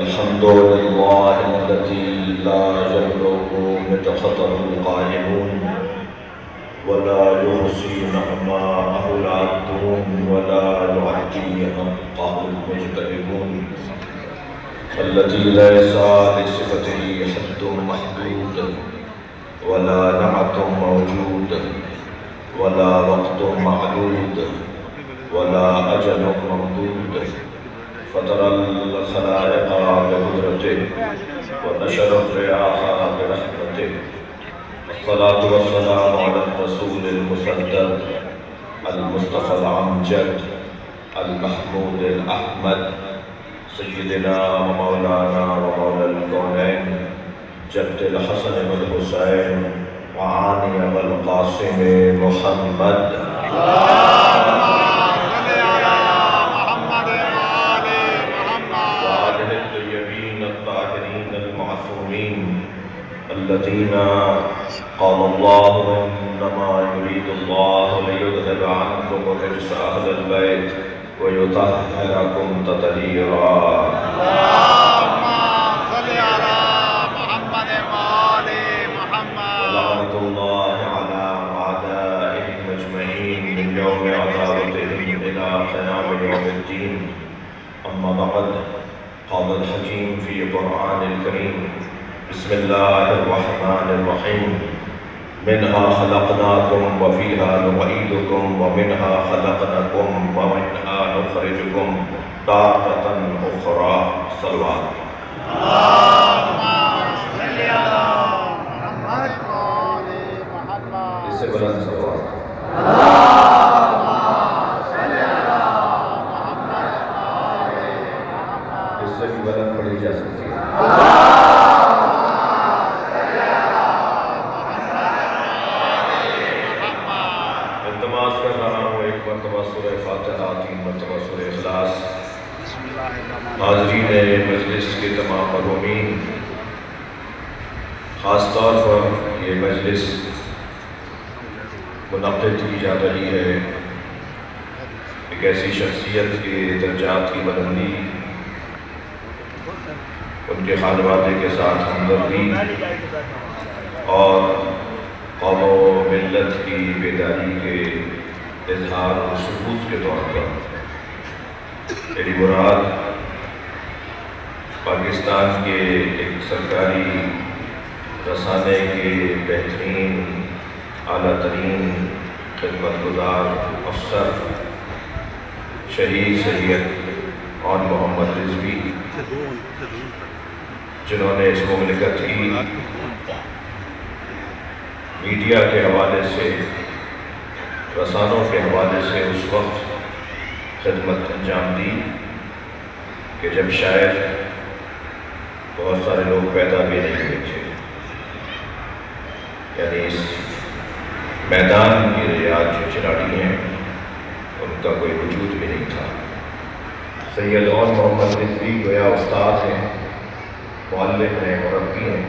الحمد لله الذي لا يبلغ مدحته القائلون ولا يحصي نعماءه العادون ولا يعدي حقه المجتهدون الذي ليس لصفته حد محدود ولا نعت موجود ولا وقت معدود ولا أجل ممدود فطر الخلائق بقدرته ونشر الرياح برحمته الصلاة والسلام على الرسول المسدد المصطفى الأمجد المحمود الأحمد سيدنا ومولانا ومولى الكونين جد الحسن والحسين وعاني والقاسم محمد الذين قال الله إنما يريد الله ليذهب عنكم الرجس أهل البيت ويطهركم تطهيرا. اللهم صل على محمد وآل محمد. ولعنة الله على أعدائهم أجمعين من يوم عداوتهم إلى قيام يوم الدين. أما بعد، قال الحكيم في القرآن الكريم: بسم الله الرحمن الرحيم. منها خلقناكم وفيها نعيدكم ومنها خلقناكم ومنها نخرجكم تارة أخرى. صلوات. اللهم صل على محمد وآل محمد. اس سے بلند صلوات. اللهم صل على محمد وآل محمد. اس سے بھی بلند پڑھی جا سکتی ہے. سورہ فاتحہ، 3 مرتبہ سورہ اخلاص. حاضرین مجلس کے تمام مرحومین، خاص طور پر یہ مجلس منعقد کی جا رہی ہے ایک ایسی شخصیت کے درجات کی بلندی، ان کے خانوادے کے ساتھ ہمدردی اور قوم و ملت کی بیداری کے اظہار و ثبوت کے طور پر. میری مراد پاکستان کے ایک سرکاری رسانے کے بہترین اعلیٰ ترین خدمت گزار افسر شہید سید عون محمد رضوی، جنہوں نے اس مملکت کی میڈیا کے حوالے سے، رسانوں کے حوالے سے اس وقت خدمت انجام دی کہ جب شاید بہت سارے لوگ پیدا بھی نہیں ہوئے تھے. یعنی اس میدان کی ریاض جو کھلاڑی ہیں ان کا کوئی وجود بھی نہیں تھا. سید عون محمد رضوی گویا استاد ہیں، معلم ہیں، مربی ہیں.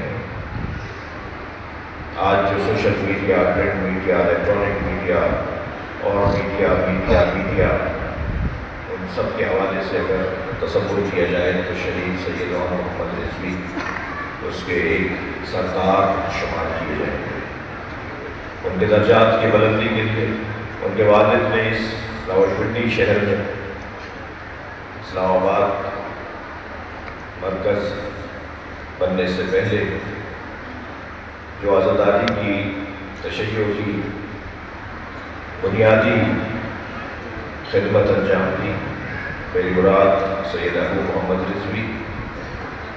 آج جو social media, print media, electronic media اور میڈیا ان سب کے حوالے سے اگر تصور کیا جائے تو شہید سید عون محمد رضوی اس کے ایک سردار شمار کیے جائیں گے. ان کے درجات کی بلندی کے لیے ان کے والد نے اس راولپنڈی شہر میں اسلام آباد مرکز بننے سے پہلے جو آزاداری کی تشیع کی بنیادی خدمت انجام دی. میری مراد سید ابو محمد رضوی،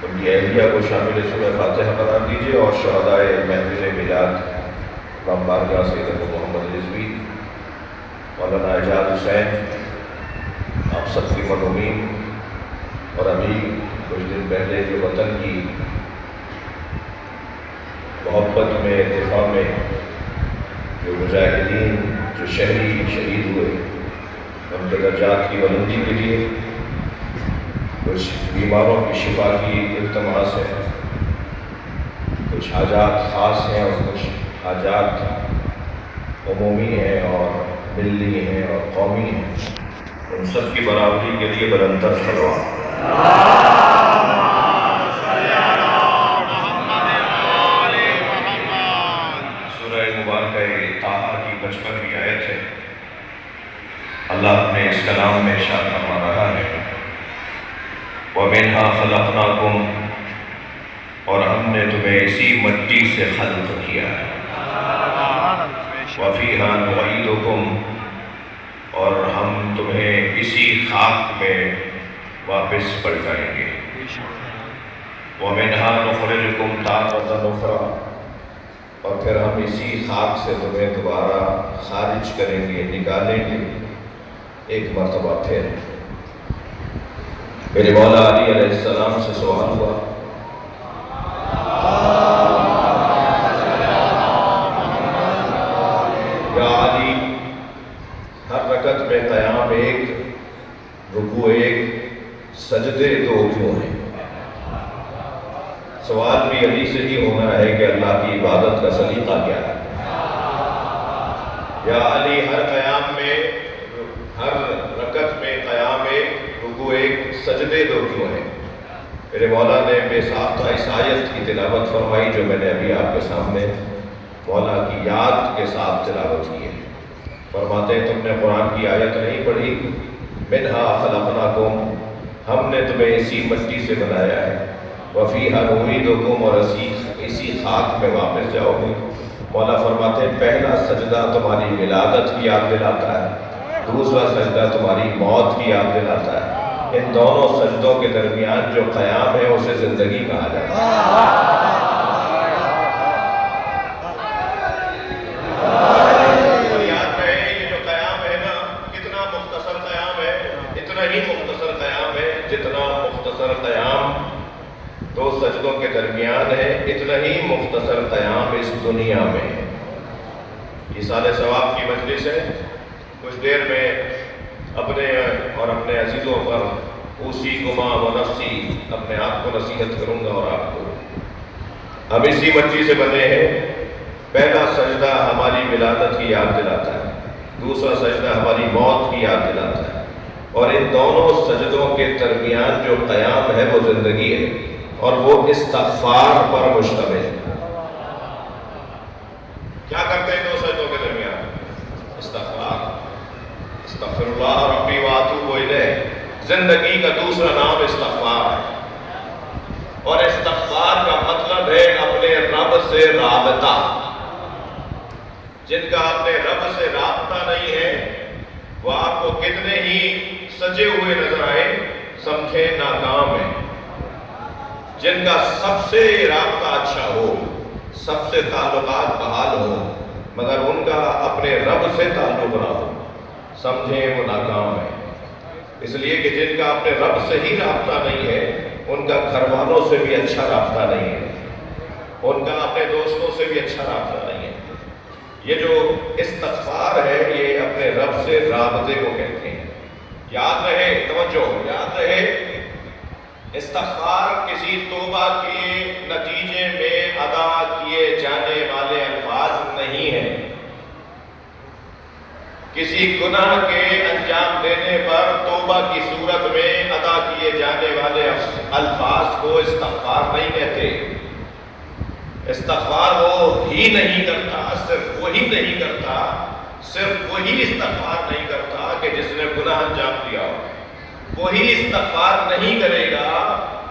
ان کی اہلیہ کو شامل سورہ فاتحہ قرار دیجیے، اور شہدائے محفل میلاد امام بارگاہ سید ابو محمد رضوی، مولانا اعجاز حسین، آپ سب کی مرحومین، اور ابھی کچھ دن پہلے جو وطن کی محبت میں، دفاع میں جو مجاہدین، جو شہری شہید ہوئے، ان کے درجات کی بلندی کے لیے کچھ بیماروں کی شفا کی التماس ہے. کچھ حاجات خاص ہیں اور کچھ حاجات عمومی ہیں اور ملی ہیں اور قومی ہیں. ان سب کی برابری کے لیے بلند تر صلوات. کلام میں ارشاد فرما رہا ہے وَمِنْهَا خَلَقْنَاكُمْ، اور ہم نے تمہیں اسی مٹی سے خلق کیا ہے، وَفِيهَا نُعِيدُكُمْ، اور ہم تمہیں اسی خاک میں واپس پلٹائیں گے، وَمِنْهَا نُخْرِجُكُمْ تَارَةً أُخْرَىٰ، اور پھر ہم اسی خاک سے تمہیں دوبارہ خارج کریں گے، نکالیں گے ایک مرتبہ پھر۔ میرے مولا علی علیہ السلام سے سوال ہوا یا علی، ہر رکعت میں قیام ایک، رکوع ایک، سجدے دو کیوں ہیں؟ سوال بھی علی سے ہی ہونا ہے کہ اللہ کی عبادت کا سلیقہ کیا ہے۔ یا علی، ہر قیام میں، ہر رکعت میں قیام ایک، رکوع ایک، سجدے دو کیوں ہیں؟ میرے مولا نے بے ساختہ اس آیت کی تلاوت فرمائی جو میں نے ابھی آپ کے سامنے مولا کی یاد کے ساتھ تلاوت کی ہے۔ فرماتے ہیں تم نے قرآن کی آیت نہیں پڑھی، منہا خلقناکم، ہم نے تمہیں اسی مٹی سے بنایا ہے، وفیہا نعیدکم، اور اسی خاک میں واپس جاؤ گے۔ مولا فرماتے ہیں پہلا سجدہ تمہاری ولادت کی یاد دلاتا ہے، دوسرا سجدہ تمہاری موت کی یاد دلاتا ہے۔ ان دونوں سجدوں کے درمیان جو قیام ہے اسے زندگی کہا جاتا ہے۔ یاد رہے یہ جو قیام ہے نا، کتنا مختصر قیام ہے، اتنا ہی مختصر قیام ہے جتنا مختصر قیام دو سجدوں کے درمیان ہے، اتنا ہی مختصر قیام اس دنیا میں ہے۔ یہ سال ثواب کی مجلس ہے، کچھ دیر میں اپنے اور اپنے عزیزوں پر اوصیکما و نفسی، اپنے آپ کو نصیحت کروں گا اور آپ کو۔ ہم اسی مٹی سے بنے ہیں، پہلا سجدہ ہماری ولادت کی یاد دلاتا ہے، دوسرا سجدہ ہماری موت کی یاد دلاتا ہے، اور ان دونوں سجدوں کے درمیان جو قیام ہے وہ زندگی ہے، اور وہ استغفار پر مشتمل ہے۔ کیا کرتے ہیں دو سجدوں کے درمیان؟ استغفار، استغفر اللہ ربی واتوب الیہ۔ زندگی کا دوسرا نام استغفار ہے، اور استغفار کا مطلب ہے اپنے رب سے رابطہ۔ جن کا اپنے رب سے رابطہ نہیں ہے وہ آپ کو کتنے ہی سجے ہوئے نظر آئے، سمجھے ناکام ہے۔ جن کا سب سے رابطہ اچھا ہو، سب سے تعلقات بحال ہو، مگر ان کا اپنے رب سے تعلق نہ ہو، سمجھیں وہ ناکام ہے۔ اس لیے کہ جن کا اپنے رب سے ہی رابطہ نہیں ہے، ان کا گھر والوں سے بھی اچھا رابطہ نہیں ہے، ان کا اپنے دوستوں سے بھی اچھا رابطہ نہیں ہے۔ یہ جو استغفار ہے یہ اپنے رب سے رابطے کو کہتے ہیں۔ یاد رہے، توجہ، یاد رہے، استغفار کسی توبہ کے نتیجے میں ادا کیے جانے والے الفاظ نہیں ہیں۔ کسی گناہ کے انجام دینے پر توبہ کی صورت میں ادا کیے جانے والے الفاظ کو استغفار نہیں کہتے۔ استغفار وہ ہی نہیں کرتا، صرف وہی نہیں کرتا، صرف وہی استغفار نہیں کرتا کہ جس نے گناہ انجام دیا ہو، وہی استغفار نہیں کرے گا،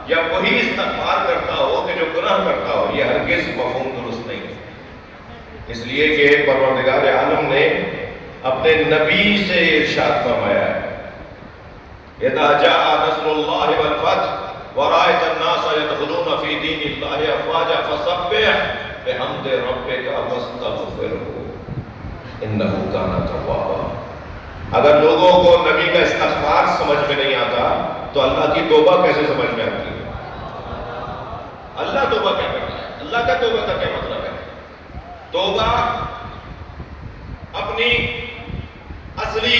یا وہی استغفار کرتا ہو کہ جو گناہ کرتا ہو۔ یہ ہرگز مفہوم درست نہیں ہے، اس لیے کہ پروردگار عالم نے اپنے نبی سے ارشاد فرمایا ہے اذا جاء نصر اللہ والفتح ورأيت الناس يدخلون في دين الله افواجا فسبح بحمد ربك واستغفره انه كان توابا۔ اگر لوگوں کو نبی کا استغفار سمجھ میں نہیں آتا تو اللہ کی توبہ کیسے سمجھ میں آتی ہے؟ اللہ توبہ کیا کرتا ہے؟ اللہ کا توبہ کا کیا مطلب ہے؟ توبہ اپنی اصلی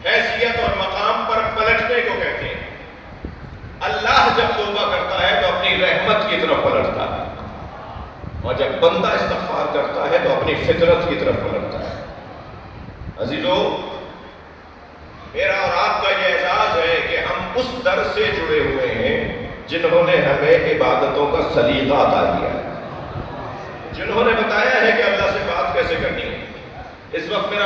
حیثیت اور مقام پر پلٹنے کو کہتے ہیں۔ اللہ جب توبہ کرتا ہے تو اپنی رحمت کی طرف پلٹتا ہے، اور جب بندہ استغفار کرتا ہے تو اپنی فطرت کی طرف پلٹتا ہے۔ عزیزو، میرا اور آپ کا یہ اعزاز ہے کہ ہم اس در سے جڑے ہوئے ہیں جنہوں نے ہمیں عبادتوں کا سلیقہ عطا کیا ہے، جنہوں نے بتایا ہے کہ اللہ سے بات کیسے کرنی ہے، اس وقت میرا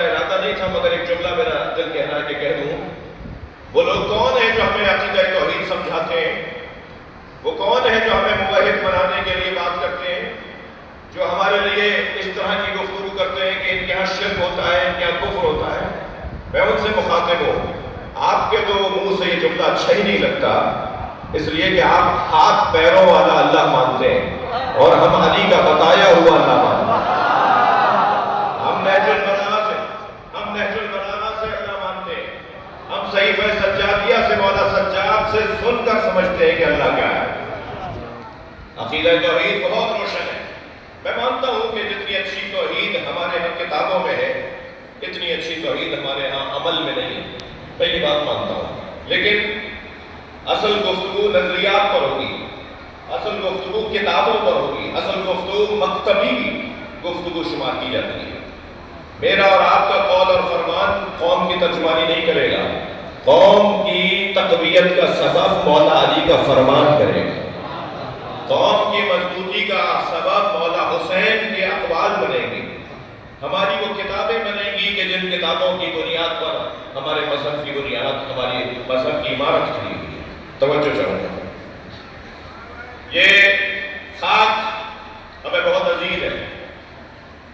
ارادہ نہیں تھا، مگر ایک جملہ میرا دل کہہ رہا ہے کہ کہہ دوں۔ وہ لوگ کون ہیں جو ہمیں عقیدہ توحید سمجھاتے ہیں؟ وہ کون ہیں جو ہمیں موحد بنانے کے لیے بات کرتے ہیں؟ جو ہمارے لیے اس طرح کی گفتگو کرتے ہیں کہ ان کے یہاں شرک ہوتا ہے، ان کے یہاں کفر ہوتا ہے؟ میں ان سے مخاطب ہوں۔ آپ کے تو منہ سے یہ جملہ اچھا ہی نہیں لگتا، اس لیے کہ آپ ہاتھ پیروں والا اللہ مانتے ہیں اور ہم علی کا بتایا ہوا اللہ مانتے ہیں۔ ہم نہج البلاغہ سے اللہ مانتے ہیں، ہم صحیفہ سجادیہ سے مولا سجاد سے سن کر سمجھتے ہیں کہ اللہ کیا ہے۔ عقیدہ توحید بہت روشن ہے۔ میں مانتا ہوں کہ جتنی اچھی توحید ہمارے ہاں کتابوں میں ہے، اتنی اچھی توحید ہمارے ہاں عمل میں نہیں ہے، میں یہ بات مانتا ہوں۔ لیکن اصل گفتگو نظریات پر ہوگی، اصل گفتگو کتابوں پر ہوگی، اصل گفتگو مکتبی گفتگو شمار کی جاتی ہے۔ میرا اور آپ کا قول اور فرمان قوم کی ترجمانی نہیں کرے گا، قوم کی تقویت کا سبب مولا علی کا فرمان کرے گا، قوم کی مضبوطی کا سبب مولا حسین کے اقوال بنیں گے، ہماری وہ کتابیں بنیں گی کہ جن کتابوں کی بنیاد پر ہمارے مذہب کی بنیاد، ہماری مذہب کی عمارت کھڑی ہوئی ہے۔ توجہ چاہوں گا، یہ خاک ہمیں بہت عزیز ہے،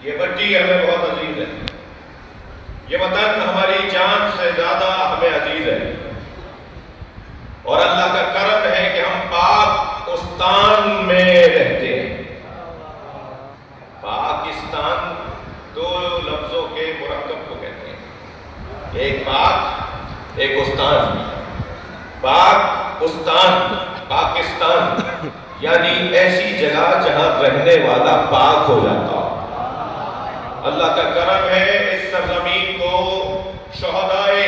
یہ مٹی ہمیں بہت عزیز ہے، یہ وطن ہماری جان سے زیادہ ہمیں عزیز ہے، اور اللہ کا کرم ہے کہ ہم پاکستان میں رہتے ہیں۔ پاکستان دو لفظوں کے مرکب کو کہتے ہیں، ایک پاک ایک استان۔ پاکستان یعنی ایسی جگہ جہاں رہنے والا پاک ہو جاتا ہو۔ اللہ کا کرم ہے اس سرزمین کو شہدائے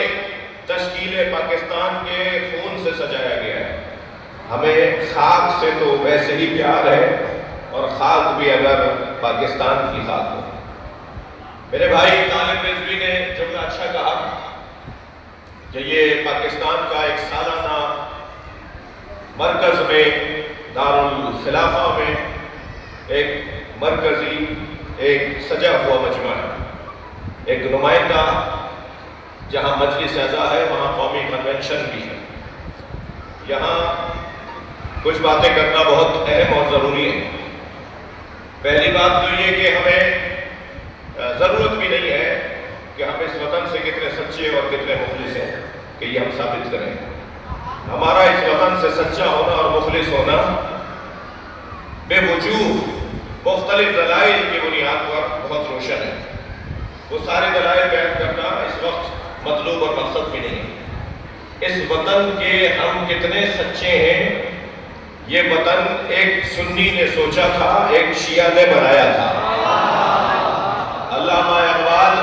تشکیل پاکستان کے خون سے سجایا گیا ہے۔ ہمیں خاک سے تو ویسے ہی پیار ہے، اور خاک بھی اگر پاکستان کی خاک ہو۔ میرے بھائی طالب رضوی نے جملہ اچھا کہا کہ یہ پاکستان کا ایک سالانہ مرکز میں، دارالخلافہ میں ایک مرکزی ایک سجا ہوا مجمع ہے، ایک نمائندہ جہاں مجلس اعضا ہے وہاں قومی کنونشن بھی ہے۔ یہاں کچھ باتیں کرنا بہت اہم اور ضروری ہے۔ پہلی بات تو یہ کہ ہمیں ضرورت بھی نہیں ہے کہ ہم اس وطن سے کتنے سچے اور کتنے مخلص ہیں کہ یہ ہم ثابت کریں۔ ہمارا اس وطن سے سچا ہونا اور مخلص ہونا بے وجوہ مختلف دلائل کی بنیاد پر بہت روشن ہے۔ وہ سارے دلائل بیان کرنا اس وقت مطلوب اور مقصد بھی نہیں ہے۔ اس وطن کے ہم کتنے سچے ہیں، یہ وطن ایک سنی نے سوچا تھا، ایک شیعہ نے بنایا تھا۔ علامہ اقبال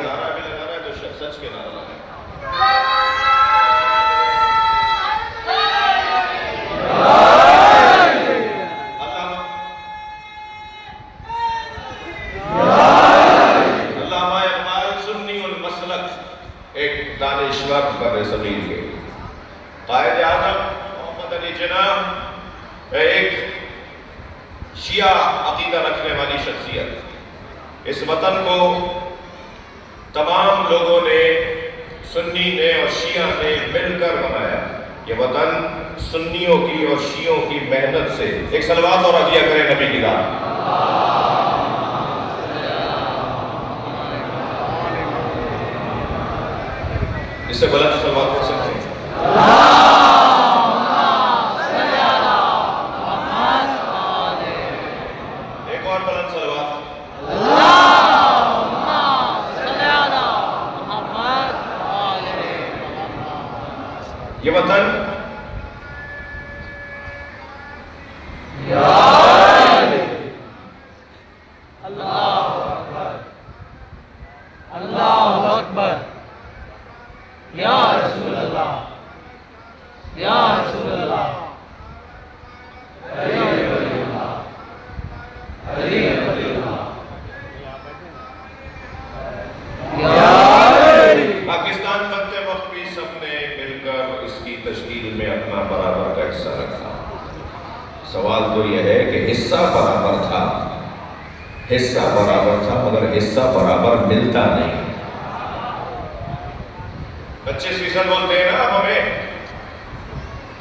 نعرہ بھی لگانا ہے تو سچ کے نعرہ لگانا علامہ اقبال سنی المسلک، ایک دانشور بر صغیر کے قائد اعظم محمد علی جناح، ایک شیعہ عقیدہ رکھنے والی شخصیت۔ اس وطن کو تمام لوگوں نے، سنی نے اور شیعہ نے مل کر بنایا۔ یہ وطن سنیوں کی اور شیعوں کی محنت سے، ایک صلوات اور عطیہ کریں نبی کی ذات۔ اس سے بلند صلوات پڑھ سکتے ہیں۔ ایک اور بلند صلوات۔ یہ وطن اللہ اکبر، یا رسول اللہ، یا رسول اللہ، علی ولی اللہ، علی ولی اللہ، پاکستان بنتے وقت بھی سب نے مل کر اس کی تشکیل میں اپنا برابر کا حصہ رکھا۔ سوال تو یہ ہے کہ حصہ برابر تھا، مگر حصہ برابر ملتا نہیں۔ 25% بولتے ہیں نا اب ہمیں،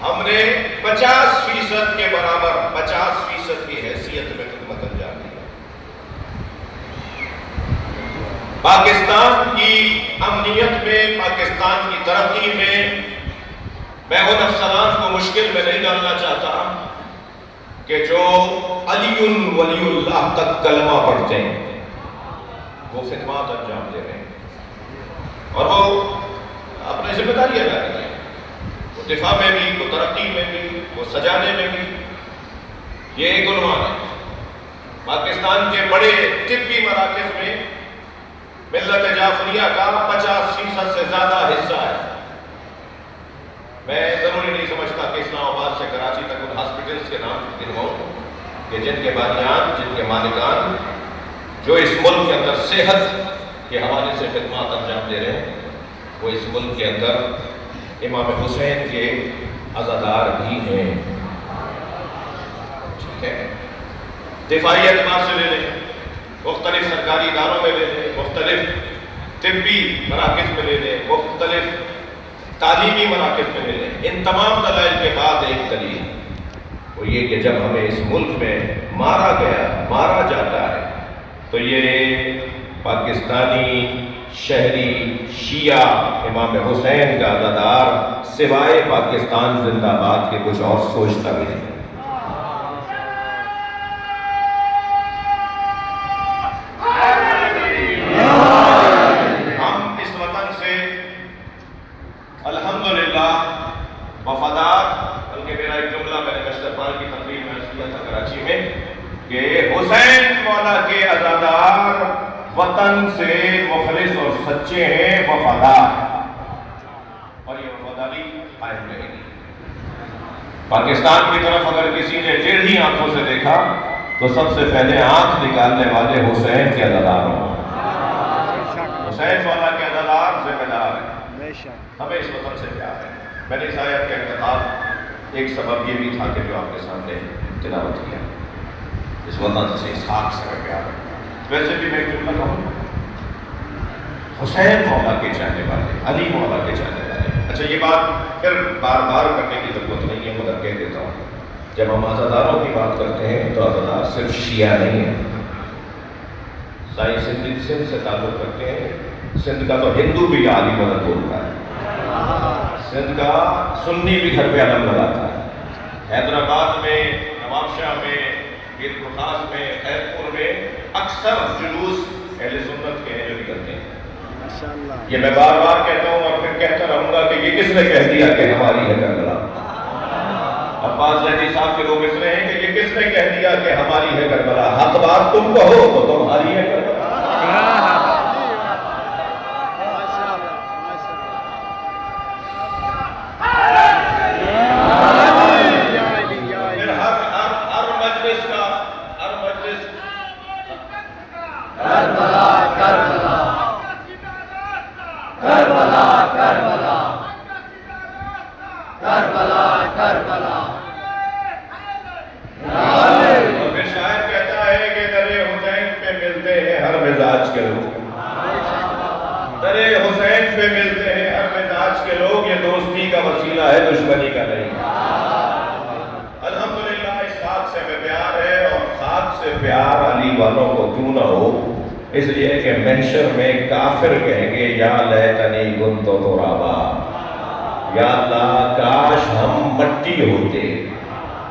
ہم نے 50% کے برابر 50% کی حیثیت میں خدمت انجام دی۔ پاکستان کی امنیت میں، پاکستان کی ترقی میں ان افسران کو مشکل میں نہیں ڈالنا چاہتا کہ جو علی ولی اللہ تک کلمہ پڑھتے ہیں، وہ خدمات انجام دے رہے ہیں اور وہ اپنے ذمہ داری ادا کر رہے ہیں، وہ دفاع میں بھی، وہ ترقی میں بھی، وہ سجانے میں بھی۔ یہ ایک عنوان ہے۔ پاکستان کے بڑے طبی مراکز میں ملت جعفریہ کا 50% سے زیادہ حصہ ہے۔ میں ضروری نہیں سمجھتا کہ اسلام آباد سے کراچی تک ان ہاسپٹلس کے نام گنواؤں کہ جن کے بانیان، جن کے مالکان جو اس ملک کے اندر صحت کے حوالے سے خدمات انجام دے رہے ہیں، وہ اس ملک کے اندر امام حسین کے عزادار بھی ہیں۔ ٹھیک ہے، دفاعی اعتبار سے لے لیں، مختلف سرکاری اداروں میں لے لیں، مختلف طبی مراکز میں لے لیں، مختلف تعلیمی مراکز میں لے لیں، ان تمام دلائل کے بعد ایک دلیل وہ یہ کہ جب ہمیں اس ملک میں مارا جاتا ہے تو یہ پاکستانی شہری شیعہ امام حسین کا عزادار سوائے پاکستان زندہ باد کے کچھ اور سوچتا بھی نہیں۔ وفادار، بلکہ میرا ایک جملہ میں نے استقبال کی تقریب میں عرض کیا تھا کراچی میں کہ حسین مولا کے عزادار وطن سے مخلص اور سچے ہیں، وفادار، اور یہ وفاداری قائم رہے گی۔ پاکستان کی طرف اگر کسی نے ٹیڑھی آنکھوں سے دیکھا تو سب سے پہلے آنکھ نکالنے والے حسین کے عزادار ہوں۔ حسین مولا کے عزادار ذمہ دار ہیں، ہمیں اس وطن سے پیار ہے۔ میں نے اس آیت کا انتخاب ایک سبب یہ بھی تھا کہ جو آپ کے سامنے تلاوت کیا، اس وطن سے، اس خاک سے پیار ہے۔ ویسے بھی میں جملہ کہوں، حسین مولا کے چاہنے والے، علی مولا کے چاہنے والے۔ اچھا، یہ بات پھر بار بار کرنے کی ضرورت نہیں ہے، مگر کہہ دیتا ہوں، جب ہم عزاداروں کی بات کرتے ہیں تو عزادار صرف شیعہ نہیں ہے۔ سندھ سے تعلق رکھتے ہیں، سندھ کا تو ہندو بھی علی مدد بولتا ہے، سندھ کا سنی بھی گھر پہ علم لگاتا ہے۔ حیدرآباد میں، نواب شاہ میں، میر بخاص میں، خیر پور میں اکثر جلوس اہل سنت کے ہیں جو نکلتے ہیں۔ یہ میں بار بار کہتا ہوں اور پھر کہتا رہوں گا کہ یہ کس نے کہہ دیا کہ ہماری ہے کربلا؟ عباس زیدی صاحب کے لوگ اس میں ہیں کہ یہ کس نے کہہ دیا کہ ہماری ہے کربلا؟ حق بات تم کہو تو تمہاری ہے کربلا۔ اس لیے کہ محشر میں کافر کہیں گے یا لیتنی کنت ترابا، یا اللہ کاش ہم مٹی ہوتے۔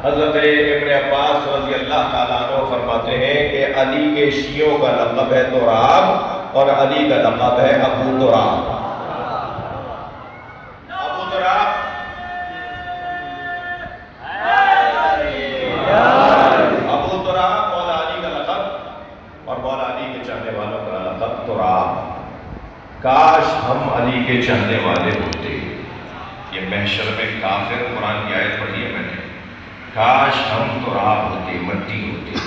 حضرت ابن عباس رضی اللہ تعالیٰ عنہ فرماتے ہیں کہ علی کے شیعوں کا لقب ہے تراب اور علی کا لقب ہے ابو تراب۔ ابو تراب مولا علی کا لقب اور مولا علی کے چاہنے والوں کا لقب تراب۔ کاش ہم علی کے چاہنے والے ہوتے۔ یہ محشر میں کافر، قرآن کی آیت پڑھی ہے میں نے، کاش ہم تراب ہوتے، مٹی ہوتے۔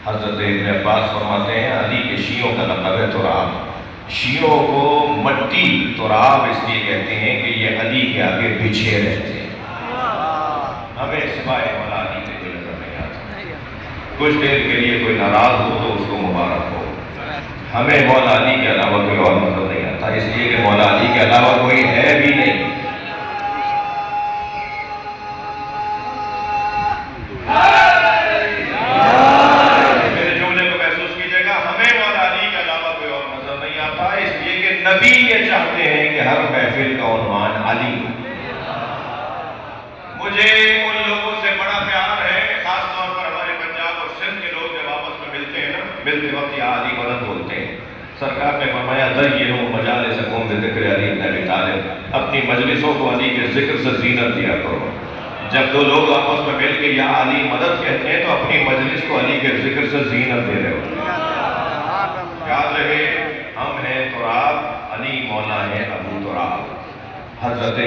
حضرت ابن عباس فرماتے ہیں علی کے شیعوں کا لقب ہے تراب۔ شیعوں کو مٹی تراب اس لیے کہتے ہیں کہ یہ علی کے آگے بچھے رہتے ہیں، ہمیں سوائے مولا علی کچھ دیر کے لیے کوئی ناراض ہو تو اس کو مبارک ہو. ہمیں مولا علی کے علاوہ کوئی اور مذہب نہیں آتا، اس لیے کہ مولا علی کے علاوہ کوئی ہے بھی نہیں. میرے جملے کو محسوس کیجیے گا، ہمیں مولا علی کے علاوہ کوئی اور مذہب نہیں آتا، اس لیے کہ نبی یہ چاہتے ہیں کہ ہر محفل کا عنوان علی ہو. مجھے ان لوگوں سے بڑا پیار ہے، خاص طور پر ہمارے پنجاب اور سندھ کے لوگ جب آپس میں ملتے ہیں نا، ملتے وقت یا علی مدد بولتے ہیں. سرکار نے فرمایا زینوا مجالسکم بذکر علی بن ابی طالب، اپنی مجلسوں کو علی کے ذکر سے زینت دیا کرو. جب دو لوگ آپس میں مل کے یا علی مدد کہتے ہیں تو اپنی مجلس کو علی کے ذکر سے زینت دے رہے ہو. یاد رہے ہم ہیں تراب، علی مولا ہے ابو تراب. حضرت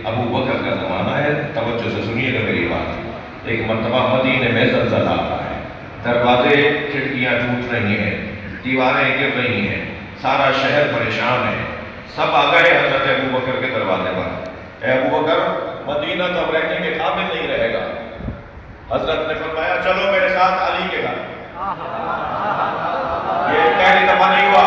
ابو بکر کا زمانہ ہے، توجہ سے سنیے گا میری بات. ایک مرتبہ مدینے میں زلزلہ آ رہا ہے، دروازے کھڑکیاں ٹوٹ رہی ہیں، دیواریں گر رہی ہیں، سارا شہر پریشان ہے. سب آ گئے حضرت ابو بکر کے دروازے پر. اے ابو بکر، مدینہ تو اب رہنے کے قابل نہیں رہے گا. حضرت نے فرمایا چلو میرے ساتھ علی کے گھر. یہ پہلی دفعہ نہیں ہوا.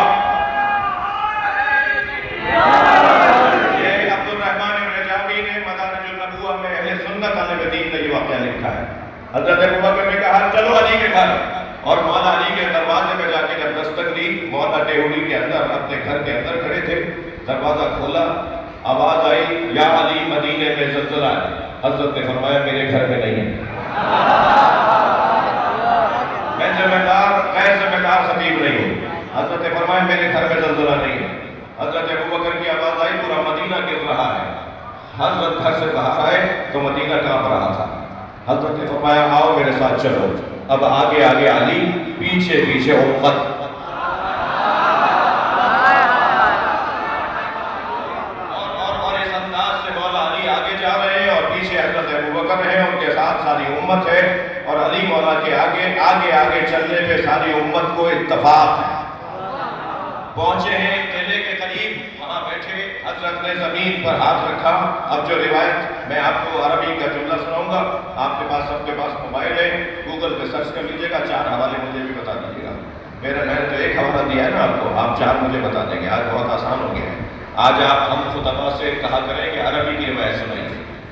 یہ عبدالرحمن رجابی نے مدارج النبوہ میں اہل سنت علیہ دین کا یہ واقعہ لکھا ہے. حضرت ابو بکر نے کہا چلو علی کے گھر، اور مولا علی کے دروازے پہ جا کے جب دستک دی، مولا ٹیہوڑی کے اندر اپنے گھر کے اندر کھڑے تھے. دروازہ کھولا، آواز آئی یا علی مدینے میں زلزلہ ہے. حضرت نے فرمایا میرے گھر میں نہیں ہے. میں غیر ذمہ دار خطیب نہیں ہوں. حضرت نے فرمایا میرے گھر میں زلزلہ نہیں ہے. حضرت ابو بکر کی آواز آئی پورا مدینہ گر رہا ہے. حضرت گھر سے باہر آئے تو مدینہ کانپ رہا تھا. حضرت نے فرمایا آؤ میرے ساتھ چلو. اب آگے آگے علی، پیچھے پیچھے امت. اور اس انداز سے مولا علی آگے جا رہے ہیں اور پیچھے حضرت ابو بکر ہیں، ان کے ساتھ ساری امت ہے. اور علی مولا کے آگے آگے چلنے پہ ساری امت کو اتفاق ہے. پہنچے ہیں قلعے کے قریب، وہاں بیٹھے. حضرت نے زمین پر ہاتھ رکھا. اب جو روایت میں آپ کو عربی کا جملہ سناؤں گا، آپ کے پاس سب کے پاس موبائل ہے، گوگل پہ سرچ کر لیجیے گا. 4 حوالے مجھے بھی بتا دیجیے گا. میں نے تو ایک حوالہ دیا ہے نا آپ کو، آپ 4 مجھے بتا دیں گے. آج بہت آسان ہو گیا ہے. آج آپ ہم خطبہ سے کہا کریں کہ عربی کی روایت سنائیے.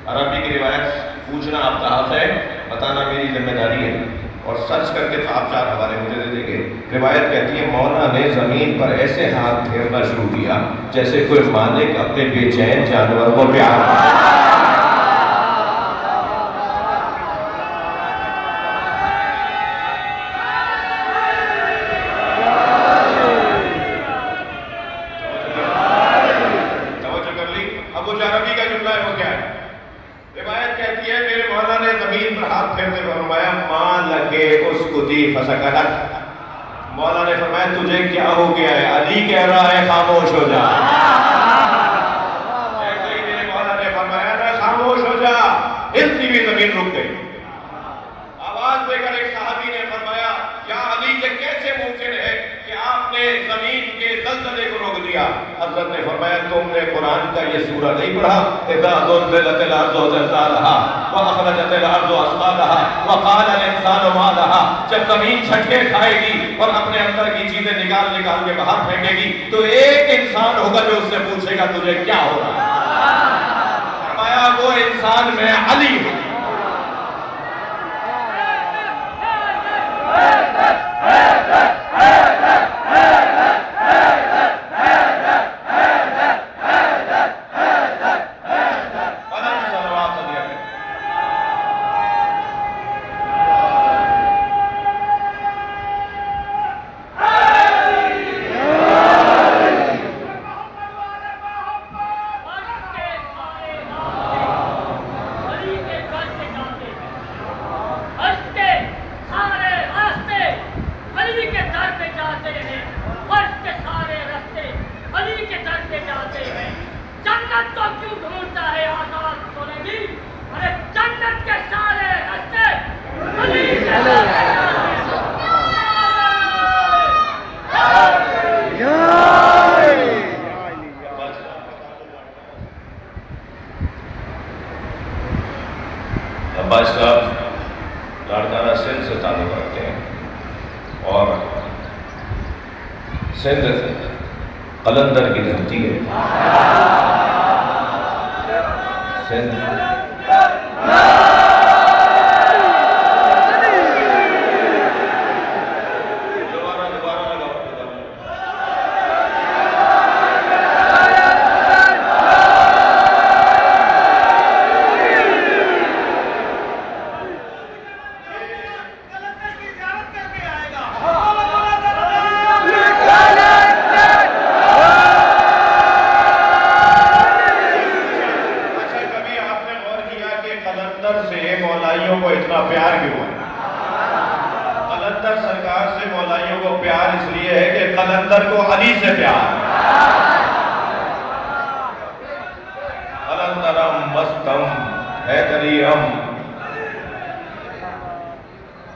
عربی کی روایت پوچھنا آپ کا حق ہے، بتانا میری ذمہ داری ہے. اور سرچ کر کے تو آپ 4 حوالے مجھے دے دیں گے. روایت کہتی ہے مولا نے زمین پر ایسے ہاتھ پھیرنا شروع کیا جیسے کوئی مالک اپنے بے چین جانور کو پیار. مولا نے فرمایا تجھے کیا ہو گیا ہے؟ علی کہہ رہا ہے خاموش ہو جا. ایسے ہی میرے مولا نے فرمایا نا خاموش ہو جا. ہلتی ہوئی زمین رک گئی. آواز دے کر ایک صحابی نے فرمایا یا علی یہ کیسے ممکن ہے کہ آپ نے زمین کے زلزلے کو روک دیا؟ حضرت نے فرمایا تم نے قرآن کا یہ سورہ نہیں پڑھا؟ اذا زلزلت الارض زلزالها واخرجت الارض اثقالها وقال الانسان ما لها. جب زمین جھٹکے کھائے گی اور اپنے اندر کی چیزیں نکال کے باہر پھینکے گی تو ایک انسان ہوگا جو اس سے پوچھے گا تجھے کیا ہو رہا ہے؟ فرمایا وہ انسان میں علی ہوں. قلندر کی دھرتی ہے سندھ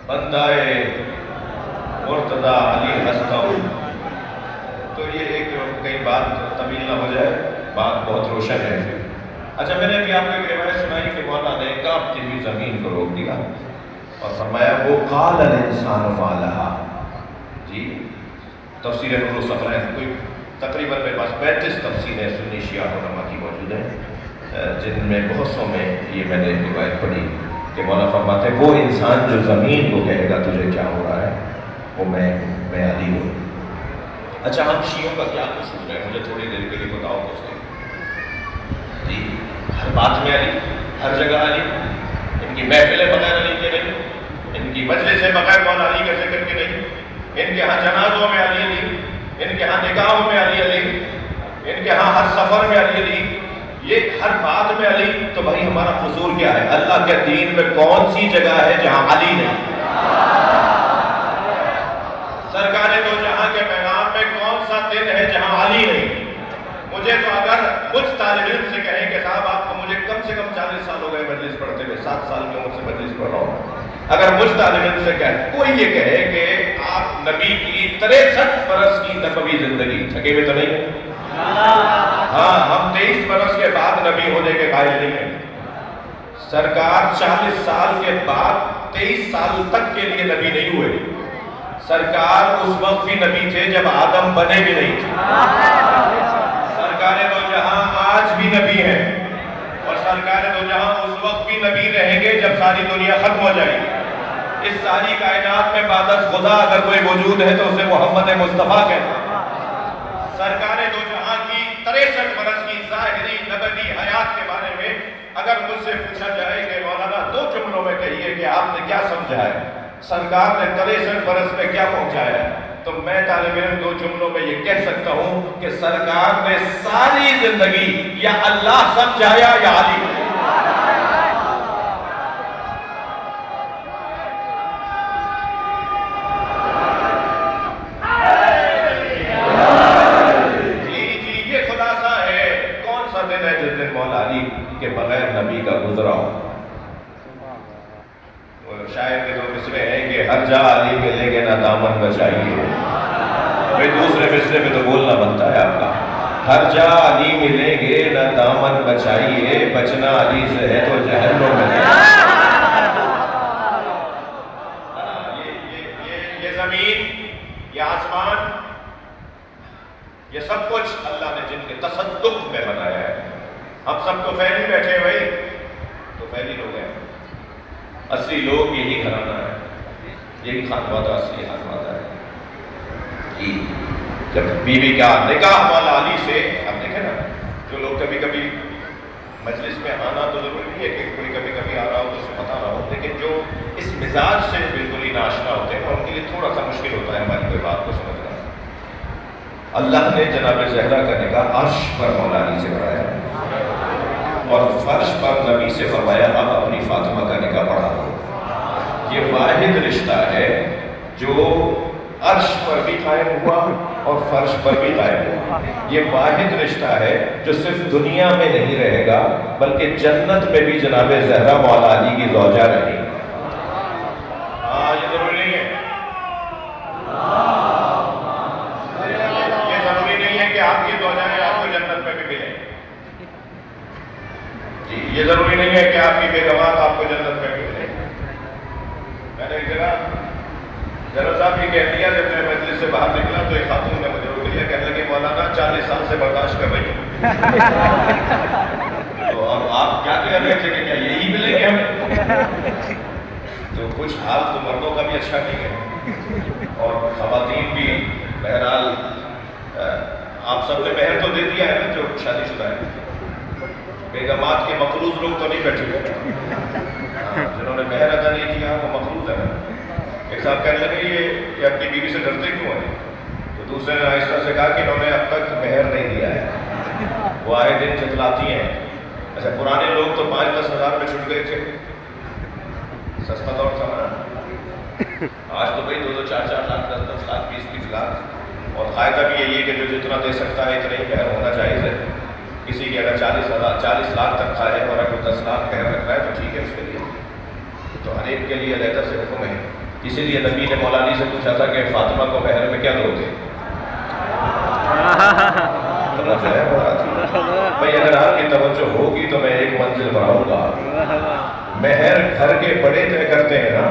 بندائے مرتضیٰ علی ہستم. تو یہ ایک کئی بات طویل نہ ہو جائے، بات بہت روشن ہے. اچھا میں نے ابھی آپ کو ایک روایت سنائی کہ مولا نے کانپتی ہوئی زمین کو روک دیا اور فرمایا وہ قال الانسان ما لہا. جی تفسیر نور الصفرین کوئی تقریباً میرے پاس 35 تفسیریں سنی شیعہ علماء کی موجود ہیں، جن میں بہت سو میں یہ میں نے روایت پڑھی کہ مولا فرماتے ہیں وہ انسان جو زمین کو کہے گا تجھے کیا ہو رہا ہے، وہ میں علی ہوں. اچھا ہم شیعوں کا کیا قصور ہے؟ مجھے تھوڑی دیر کے لیے بتاؤ تو صحیح. جی ہر بات میں علی، ہر جگہ علی، ان کی محفلیں بغیر علی کے نہیں، ان کی مجلسیں بغیر مولا علی کے ذکر کے نہیں، ان کے ہاں جنازوں میں علی علی، ان کے ہاں نکاحوں میں علی علی، ان کے ہاں ہر سفر میں علی علی، یہ ہر بات میں علی. تو بھائی ہمارا قصور کیا ہے؟ اللہ کے دین میں کون سی جگہ ہے جہاں علی نہیں؟ سرکار دو جہاں کے پیغام میں کون سا دن ہے جہاں علی نہیں؟ مجھے تو اگر کچھ طالب علم سے کہیں کہ صاحب آپ کو مجھے کم سے کم 40 سال ہو گئے مجلس پڑھتے ہوئے، 7 سال کی عمر سے مجلس پڑھ رہا ہوں، اگر مجھ طالب علم سے کوئی یہ کہے کہ آپ نبی کی 63 برس کی نبوی زندگی تھکے ہوئے تو نہیں ہیں؟ ہاں ہم 23 برس کے بعد نبی ہونے کے قائل نہیں ہیں. سرکار 40 سال کے بعد 23 سال تک کے لیے نبی نہیں ہوئے. سرکار اس وقت بھی نبی تھے جب آدم بنے بھی نہیں تھے. سرکار دو جہاں آج بھی نبی ہیں اور سرکار دو جہاں اس وقت بھی نبی رہیں گے جب ساری دنیا ختم ہو جائے گی. اس ساری کائنات میں بعد از خدا اگر کوئی وجود ہے تو اسے محمد مصطفیٰ کہتے ہیں. سرکار دو جہاں کی 63 برس کی ظاہری نبوی حیات کے بارے میں اگر مجھ سے پوچھا جائے کہ مولانا 2 جملوں میں کہیے کہ آپ نے کیا سمجھا ہے، سرکار نے 63 برس میں کیا پہنچایا ہے، تو میں طالب علم 2 جملوں میں یہ کہہ سکتا ہوں کہ سرکار نے ساری زندگی یا اللہ سمجھایا یا علی. کے بغیر نبی کا گزرا ہو. شاعر کے 2 مصرے ہیں کہ ہر جا علی ملیں گے نہ دامن بچائیے. بھائی دوسرے مصرے میں تو بولنا بنتا ہے آپ کا، ہر جا علی ملیں گے نہ دامن بچائیے، بچنا علی سے ہے تو جہنم میں ہے. یہ زمین، یہ آسمان، یہ سب کچھ اللہ نے جن کے تصدق میں بنایا ہے. ہم سب تو فیلی بیٹھے بھائی، تو فیلی لوگ ہیں. اصلی لوگ یہی گھرانہ ہے، یہی خانوادہ اصلی خانوادہ ہے. جی جب بیوی کا نکاح والا علی سے، آپ دیکھیں نا جو لوگ کبھی کبھی مجلس میں آنا تو ضروری نہیں ہے کہ کوئی کبھی کبھی آ رہا ہو تو اسے پتہ نہ ہو، لیکن جو اس مزاج سے بالکل ہی ناشنا ہوتے ہیں ان کے لیے تھوڑا سا مشکل ہوتا ہے ہماری کوئی بات کو سمجھنا. اللہ نے جناب زہرا کا نکاح عرش پر مولا علی سے کرایا اور فرش پر نبی سے فرمایا اب اپنی فاطمہ کا نکاح پڑھا دو. یہ واحد رشتہ ہے جو عرش پر بھی قائم ہوا اور فرش پر بھی قائم ہوا. یہ واحد رشتہ ہے جو صرف دنیا میں نہیں رہے گا بلکہ جنت میں بھی جناب زہرا مولا علی کی زوجہ رہے گی. ہاں یہ ضروری نہیں ہے، یہ ضروری نہیں ہے کہ آپ کی زوجہ آپ کو جنت میں بھی ملیں. یہ ضروری نہیں ہے کہ آپ کی بیگمات آپ کو جنت میں ملے. میں نے ایک جگہ صاحب یہ کہہ دیا جب میں مجلس سے باہر نکلا تو ایک خاتون نے مجھے روک لیا، کہنے لگے مولانا 40 سال سے برداشت کر رہی ہوں. تو اب آپ کیا کہہ رہے تھے کہ کیا یہی ملیں گے ہمیں؟ تو کچھ حال تو مردوں کا بھی اچھا نہیں ہے اور خواتین بھی. بہرحال آپ سب نے مہر تو دے دیا ہے نا جو شادی شدہ ہے. بیگمات کے مقروض لوگ تو نہیں بیٹھے ہوئے. جنہوں نے مہر ادا نہیں کیا وہ مقروض ہے. ایک صاحب کہنے لگے یہ اپنی بیوی سے ڈرتے کیوں ہیں؟ تو دوسرے نے آہستہ سے کہا کہ انہوں نے اب تک مہر نہیں دیا ہے. وہ آئے دن چتلاتی ہیں. ایسے پرانے لوگ تو 5-10 ہزار میں چھٹ گئے تھے. سستا دور تھا نا. آج تو بھائی 2-2, 4-4 لاکھ, 10-10 لاکھ, 20-20 لاکھ. اور قاعدہ بھی یہی ہے کہ جو جتنا دے سکتا ہے اتنا ہی مہر ہونا جائز ہے. کسی کی اگر 40 لاکھ تک کا ہے اور اگر 10 لاکھ مہر رکھ رہا ہے تو ٹھیک ہے اس کے لیے. تو ہر ایک کے لیے علیحدہ سے حکم ہے. اسی لیے نبی نے مولا علی سے پوچھا تھا کہ فاطمہ کو مہر میں کیا دو گے؟ بھائی اگر آپ کی توجہ ہوگی تو میں ایک منزل بڑھاؤں گا. مہر گھر کے بڑے طے کرتے ہیں نا.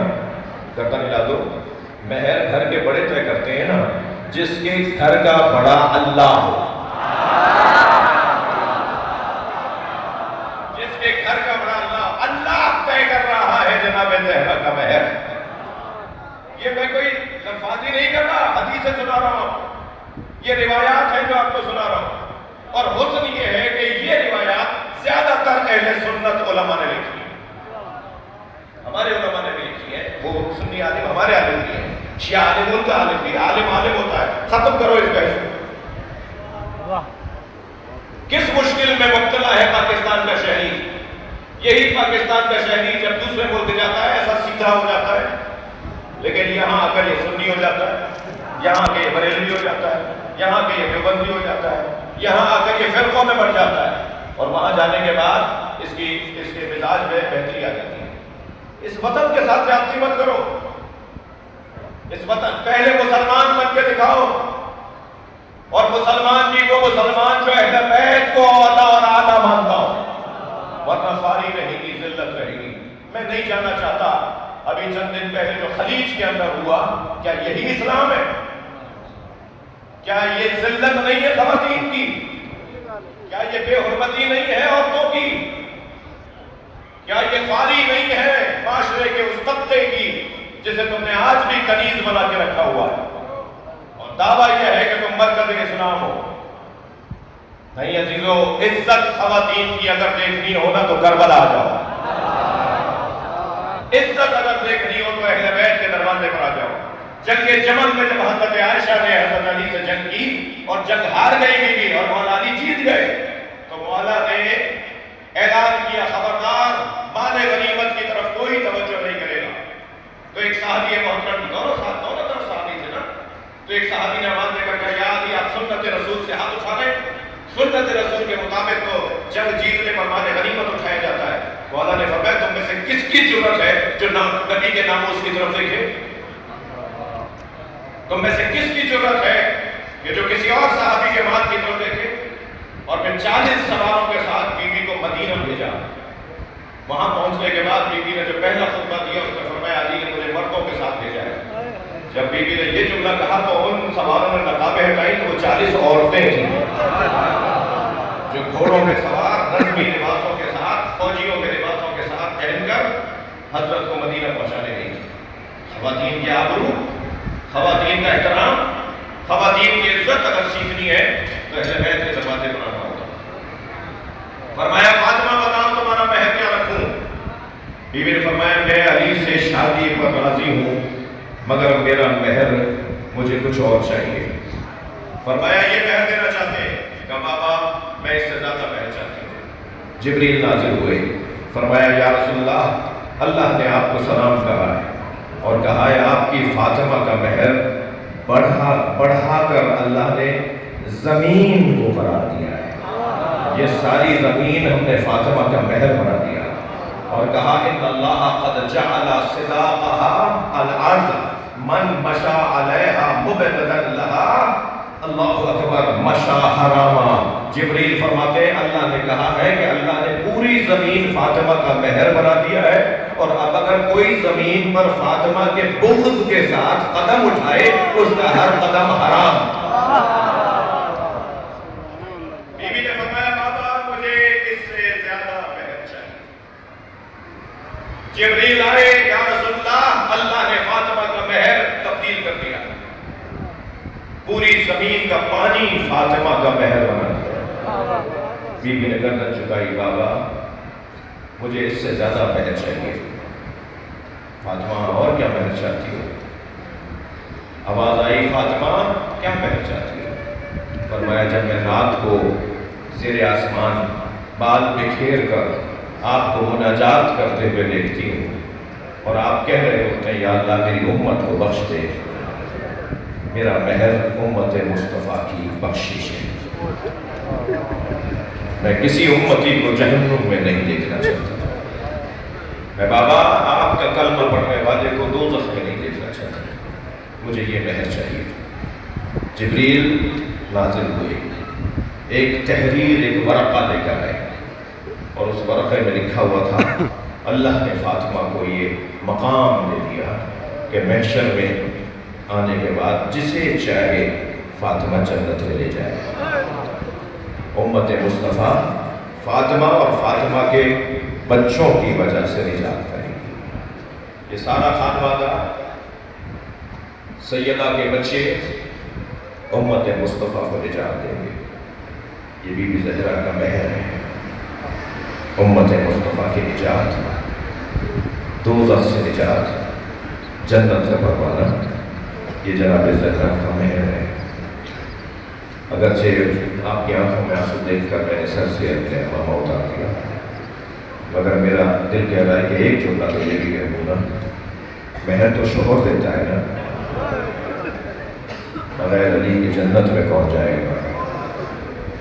گردن ہلا دو. مہر گھر کے بڑے طے کرتے ہیں نا جس کے گھر کا بڑا اللہ ہو. جس کے گھر کا بڑا اللہ طے کر رہا ہے جناب زہرا کا مہر. یہ میں کوئی لفاظی نہیں کر رہا, حدیث سے سنا رہا ہوں. یہ روایات ہیں جو آپ کو سنا رہا ہوں. اور حسن یہ ہے کہ یہ روایات زیادہ تر اہل سنت علماء نے لکھی ہیں. ہمارے علماء نے بھی لکھی ہے. وہ سنی عالم ہمارے عالم بھی ہیں, شیعہ عالم ان کا عالم بھی. عالم ہوتا ہے. ختم کرو اس بحث کو. کس مشکل میں مبتلا ہے پاکستان کا شہری؟ یہی پاکستان کا شہری جب دوسرے ملک جاتا ہے ایسا سیدھا ہو جاتا ہے, لیکن یہاں آ کر یہ سنی ہو جاتا ہے, یہاں کے یہ بریلوی ہو جاتا ہے, یہاں کے یہ دیوبندی ہو جاتا ہے, یہاں آ کر یہ فرقوں میں بڑھ جاتا ہے. اور وہاں جانے کے بعد اس کے مزاج میں بہتری آ جاتی ہے. اس وطن کے ساتھ زیادتی مت کرو. اس وطن پہلے مسلمان بن کے دکھاؤ, اور مسلمان بھی وہ مسلمان جو اہل بیت کو اولا اور اعلیٰ مانتا ہو, ورنہ خاری رہے گی, ذلت رہے گی. میں نہیں جاننا چاہتا ابھی چند دن پہلے جو خلیج کے اندر ہوا, کیا یہی اسلام ہے؟ کیا یہ ذلت نہیں ہے خواتین کی؟ کیا یہ بے حرمتی نہیں ہے عورتوں کی؟ کیا یہ خاری نہیں ہے معاشرے کے اس طبقے کی جسے تم نے آج بھی کنیز بنا کے رکھا ہوا ہے؟ اور دعویٰ یہ ہے کہ تم مرکز اسلام ہو. نہیں عزیزو, عزت خواتین کی اگر دیکھنی ہو نا تو کربلا آ جاؤ. عزت اگر دیکھنی ہو تو اہل بیت کے دروازے پر آ جاؤ. جنگ جمل میں جب حضرت عائشہ نے حضرت علی سے جنگ کی اور جنگ ہار گئی بھی اور مولا علی جیت گئے, تو مولا نے اعلان کیا, خبردار مال غنیمت کی طرف کوئی توجہ نہیں کرے گا. تو ایک صحابی محترم, دونوں طرف صحابی تھے نا, تو ایک صحابی نے آواز دے کر کہا, یا علی آپ سنت رسول سے ہاتھ اٹھا رہے ہیں. سنت رسول کے مطابق تو جنگ جیتنے پر مال غنیمت اٹھایا جاتا ہے. مولا نے فرمایا, تم میں سے کس کی جرأت ہے جو نبی کے ناموس کی طرف دیکھے؟ تم میں سے کس کی جرأت ہے کہ جو کسی اور صحابی کے مال کی طرف دیکھے؟ اور پھر 40 سواروں کے ساتھ بیوی کو مدینہ بھیجا. وہاں پہنچنے کے بعد بیوی نے جو پہلا خطبہ دیا اس میں فرمایا, علی نے مجھے مردوں کے ساتھ بھیجا ہے. جب بیوی نے یہ جملہ کہا تو ان سواروں نے نقابیں ہٹائی تو وہ 40 عورتیں تھیں جو گھوڑوں کے سوار رسمی لباسوں کے ساتھ, فوجیوں کے لباسوں کے ساتھ پہن کر حضرت کو مدینہ پہنچانے گئی. خواتین کی آبرو, خواتین کا احترام, خواتین کی عزت اگر سیکھنی ہے تو اہل بیت کے دروازے پر آنا ہوگا. فرمایا, فاطمہ بتاؤ تمہارا مہر کیا رکھوں؟ بیوی نے فرمایا, میں علی سے شادی پر راضی ہوں مگر میرا مہر مجھے کچھ اور چاہیے. فرمایا, یہ مہر دینا چاہتے ہیں؟ کہا, بابا میں اس سے زیادہ مہر چاہتی ہوں. جبریل نازل ہوئے, فرمایا, یا رسول اللہ, اللہ نے آپ کو سلام کہا ہے اور کہا ہے آپ کی فاطمہ کا مہر بڑھا کر اللہ نے زمین کو قرار دیا ہے. یہ ساری زمین ہم نے فاطمہ کا مہر بنا دیا. اور کہا, ان اللہ قد جعل صداقها الارض من مشى علیہا مبتدا لہا. اللہ اکبر, مشى حراما. جبریل فرماتے ہیں اللہ نے کہا ہے کہ اللہ نے پوری زمین فاطمہ کا مہر بنا دیا ہے, اور اب اگر کوئی زمین پر فاطمہ کے بغض کے ساتھ قدم اٹھائے اس کا ہر قدم حرام. زمین کا پانی فاطمہ کا مہر بنا دیا۔ بیوی نے گردن چکائی، بابا مجھے اس سے زیادہ مہر چاہیے۔ فاطمہ اور کیا مہر چاہتی ہو؟ آواز آئی، فاطمہ کیا مہر چاہتی ہو؟ فرمایا جب میں رات کو زیر آسمان بال بکھیر کر آپ کو مناجات کرتے ہوئے دیکھتی ہوں اور آپ کہہ رہے ہوتے ہیں یا اللہ میری امت کو بخش دے، میرا مہر امت مصطفیٰ کی بخشش ہے۔ میں کسی امتی کو جہنم میں نہیں دیکھنا چاہتا، میں بابا آپ کا کلمہ پڑھنے والے کو دوزخ میں نہیں دیکھنا چاہتا، مجھے یہ مہر چاہیے۔ جبریل نازل ہوئے، ایک تحریر، ایک ورقہ لے کر آئے اور اس ورقے میں لکھا ہوا تھا اللہ نے فاطمہ کو یہ مقام دے دیا کہ محشر میں آنے کے بعد جسے چاہے فاطمہ جنت میں لے جائے۔ امت مصطفیٰ فاطمہ اور فاطمہ کے بچوں کی وجہ سے نجات کرے گی۔ یہ سارا خانوادہ، سیدہ کے بچے امت مصطفیٰ کو نجات دیں گے۔ یہ بی بی زہرا کا مہر ہے، امت مصطفیٰ کی نجات، دوزخ سے نجات، جنت کا پروانہ، یہ جناب زہرا کا مہر ہے۔ اگرچہ آپ کی آنکھوں میں آنسو دیکھ کر میں نے سر سے اپنے ماما اتار دیا، مگر میرا دل کہہ رہا ہے کہ ایک جملہ تو یہ بھی کہوں گا، مہر تو شوہر دیتا ہے نا، بغیر علی کی جنت میں کون جائے گا؟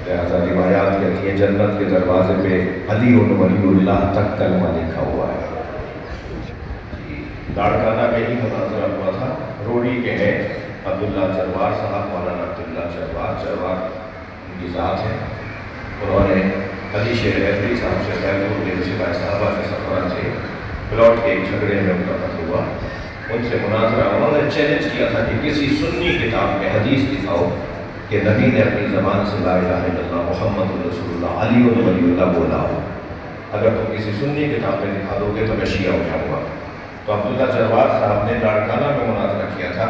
لہذا روایات کہتی ہیں جنت کے دروازے پہ علی ولی اللہ تک کلمہ لکھا ہوا ہے۔ لاڑکانہ میں ہی مناظرہ ہوا تھا، روڑی کے ہیں عبداللہ چروار صاحب، مولانا عبداللہ چروار ان کی ذات ہے۔ انہوں نے علی شیر حیدری صاحب سے خیرپور کے سپاہی صاحبہ کے سربراہ تھے، پلاٹ کے ایک جھگڑے میں ان کا قتل ہوا، ان سے مناظرہ، انہوں نے چیلنج کیا تھا کہ کسی سنی کتاب میں حدیث دکھاؤ کہ نبی نے اپنی زبان سے لا الہ الا اللہ محمد رسول اللہ علی ولی اللہ بولا ہو، اگر تم کسی سنی کتاب میں دکھا دو گے تو میں شیعہ ہو جاؤں گا۔ تو عبداللہ چروار صاحب نے لاڑکانہ میں مناظرہ کیا تھا،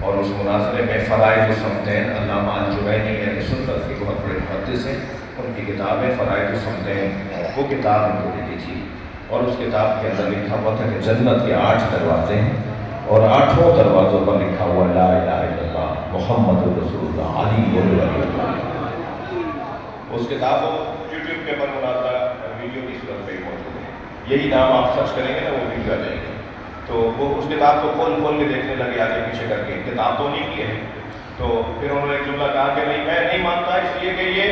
اور اس مناظرے میں فرائض الصمتین، علامہ الجوینی یعنی سنت کی بہت بڑے محدث ہیں، ان کی کتاب ہے فرائض الصمتین، وہ کتاب ان کو دی تھی، اور اس کتاب کے اندر لکھا ہوا تھا کہ جنت کے 8 دروازے ہیں اور 8 دروازوں پر لکھا ہوا لا الہ الا اللہ محمد رسول اللہ علی ولی اللہ۔ اس کتاب کو یوٹیوب کے پر مناظرہ ویڈیو کی صورت پہ موجود ہے، یہی نام آپ سرچ کریں گے نا وہ ویڈیو آ جائے گی، تو وہ اس کتاب کو کھول کے دیکھنے لگے آگے پیچھے کر کے، کتاب تو نہیں کی ہے۔ تو پھر انہوں نے ایک جملہ کہا کہ نہیں میں نہیں مانتا، اس لیے کہ یہ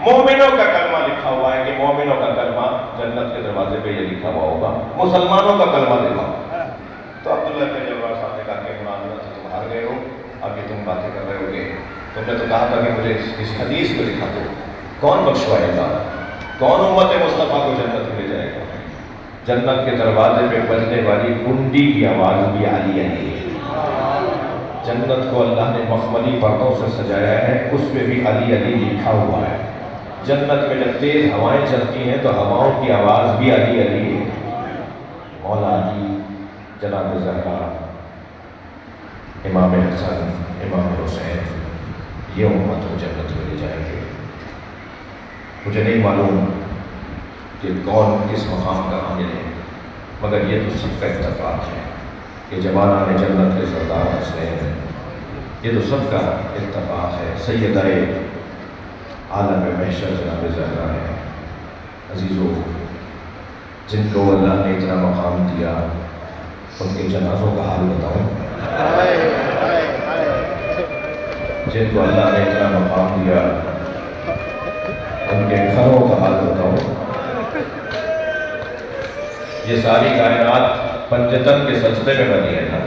مومنوں کا کلمہ لکھا ہوا ہے، کہ مومنوں کا کلمہ جنت کے دروازے پہ یہ لکھا ہوا ہوگا، مسلمانوں کا کلمہ لکھا۔ تو عبداللہ بن جبار صاحب نے کہا کہ مناظرہ سے تم ہار گئے ہو، اب یہ تم باتیں کر رہے ہو گے، تم نے تو کہا تھا کہ مجھے اس حدیث کو لکھا دو، کون بخشوائے گا؟ کون امت مصطفیٰ کو جنت میں لے جائے گا؟ جنت کے دروازے پہ بجنے والی کنڈی کی آواز بھی علی علی ہے۔ جنت کو اللہ نے مخملی پردوں سے سجایا ہے، اس پہ بھی علی علی لکھا ہوا ہے۔ جنت میں جب تیز ہوائیں چلتی ہیں تو ہواؤں کی آواز بھی علی علی ہے۔ مولا علی، جناب زہرا، امام حسن، امام حسین، یہ امت کو جنت میں لے جائیں گے۔ مجھے نہیں معلوم کہ کون کس مقام کا حامل ہے، مگر یہ تو سب کا اتفاق ہے کہ جوانان نے جنت کے سردار حسین ہیں، یہ تو سب کا اتفاق ہے۔ سیدہ عالم محشر جناب زہرا ہے۔ عزیزو، جن کو اللہ نے اتنا مقام دیا ان کے جنازوں کا حال بتاؤں، جن کو اللہ نے اتنا مقام دیا ان کے گھروں کا حال بتاؤں۔ یہ ساری کائنات پنجتن کے سجدے میں بنی ہے نا،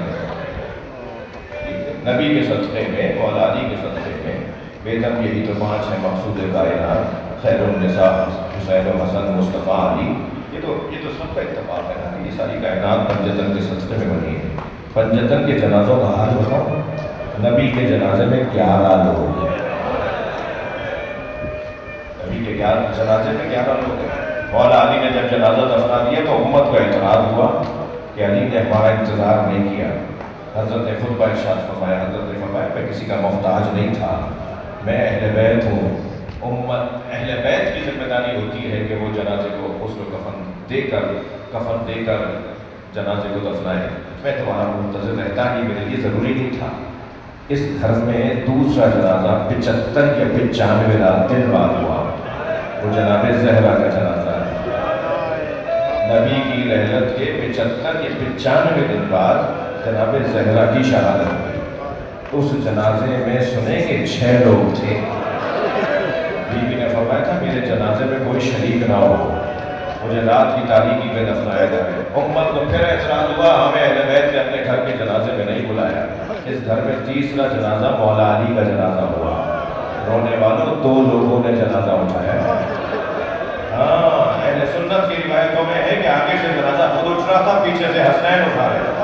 نبی کے صدقے میں، مولا علی کے صدقے میں، بیدم یہی تو 5 ہیں مقصود کائنات، خیر النساء حسین و حسن مصطفیٰ علی، یہ تو سب کا اتفاق ہے نا، یہ ساری کائنات پنجتن کے صدقے میں بنی ہے۔ پنجتن کے جنازوں کا حال بتاؤ، نبی کے جنازے میں 11 لوگ ہیں، نبی کے جنازے میں 11 لوگ ہیں۔ مولا علی نے جب جنازہ دفنا دیا تو امت کا اعتراض ہوا کہ علی نے ہمارا انتظار نہیں کیا، حضرت نے خطبہ ارشاد فرمایا، حضرت نے فرمایا میں کسی کا محتاج نہیں تھا، میں اہل بیت ہوں۔ اہل بیت کی ذمہ داری ہوتی ہے کہ وہ جنازے کو غسل و کفن دے کر جنازے کو دفنائے۔ میں تمہارا منتظر رہتا ہی میرے لیے ضروری نہیں تھا۔ اس گھر میں دوسرا جنازہ 75 یا 95 دن بعد ہوا، وہ جناب زہرا کا جنازہ ہے۔ نبی کی رحلت کے 75 یا 95 دن بعد جناب زہرا کی شہادت ہوئی۔ اس جنازے میں سنیں کہ 6 لوگ تھے۔ بیوی نے فرمایا تھا میرے جنازے میں کوئی شریک نہ ہو، مجھے رات کی تاریکی میں دفنایا جائے۔ امت کو پھر اعتراض ہوا، ہمیں اہل بیت نے اپنے گھر کے جنازے میں نہیں بلایا۔ اس گھر میں تیسرا جنازہ مولا علی کا جنازہ ہوا۔ رونے والوں 2 لوگوں نے جنازہ اٹھایا۔ ہاں، اہل سنت کی روایتوں میں ہے کہ آگے سے جنازہ خود اٹھ رہا تھا، پیچھے سے حسنین اٹھا رہے تھے۔